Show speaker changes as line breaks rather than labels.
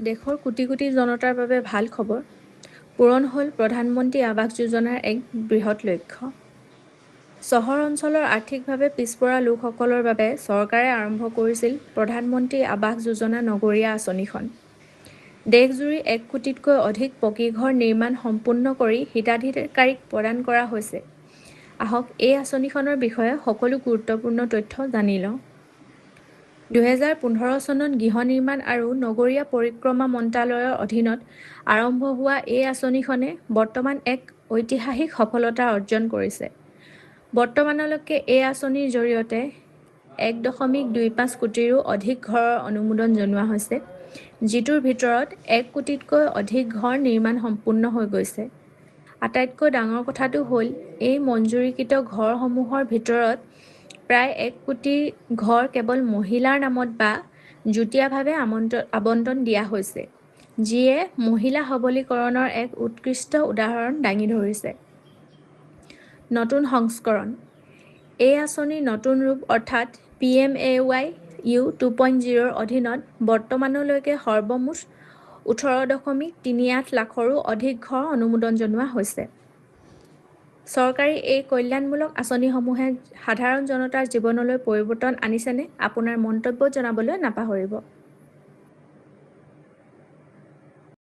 দেশৰ কোটি কোটি জনতাৰ বাবে ভাল খবৰ। পূৰণ হ'ল প্ৰধানমন্ত্ৰী আৱাস যোজনাৰ এক বৃহৎ লক্ষ্য। চহৰ অঞ্চলৰ আৰ্থিকভাৱে পিছপৰা লোকসকলৰ বাবে চৰকাৰে আৰম্ভ কৰিছিল প্ৰধানমন্ত্ৰী আৱাস যোজনা নগৰীয়া আঁচনিখন। দেশজুৰি 1 কোটিতকৈ অধিক পকী ঘৰ নিৰ্মাণ সম্পূৰ্ণ কৰি হিতাধিকাৰীক প্ৰদান কৰা হৈছে। আহক এই আঁচনিখনৰ বিষয়ে সকলো গুৰুত্বপূৰ্ণ তথ্য জানি লওঁ। 2015 চনত গৃহ নিৰ্মাণ আৰু নগৰীয়া পৰিক্ৰমা মন্ত্ৰালয়ৰ অধীনত আৰম্ভ হোৱা এই আঁচনিখনে বৰ্তমান এক ঐতিহাসিক সফলতা অৰ্জন কৰিছে। বৰ্তমানলৈকে এই আঁচনিৰ জৰিয়তে 1.25 কোটিৰো অধিক ঘৰৰ অনুমোদন জনোৱা হৈছে, যিটোৰ ভিতৰত 1 কোটিতকৈ অধিক ঘৰ নিৰ্মাণ সম্পূৰ্ণ হৈ গৈছে। আটাইতকৈ ডাঙৰ কথাটো হ'ল এই মঞ্জুৰিকৃত ঘৰসমূহৰ ভিতৰত প্ৰায় 1 কোটি ঘৰ কেৱল মহিলাৰ নামত বা যুটীয়াভাৱে আবণ্টন দিয়া হৈছে, যিয়ে মহিলা সবলীকৰণৰ এক উৎকৃষ্ট উদাহৰণ দাঙি ধৰিছে। নতুন সংস্কৰণ। এই আঁচনিৰ নতুন ৰূপ অৰ্থাৎ PMAY U 2.0 ৰ অধীনত বৰ্তমানলৈকে সৰ্বমুঠ 18.38 লাখৰো অধিক ঘৰ অনুমোদন জনোৱা হৈছে। চৰকাৰী এই কল্যাণমূলক আঁচনিসমূহে সাধাৰণ জনতাৰ জীৱনলৈ পৰিৱৰ্তন আনিছেনে? আপোনাৰ মন্তব্য জনাবলৈ নাপাহৰিব।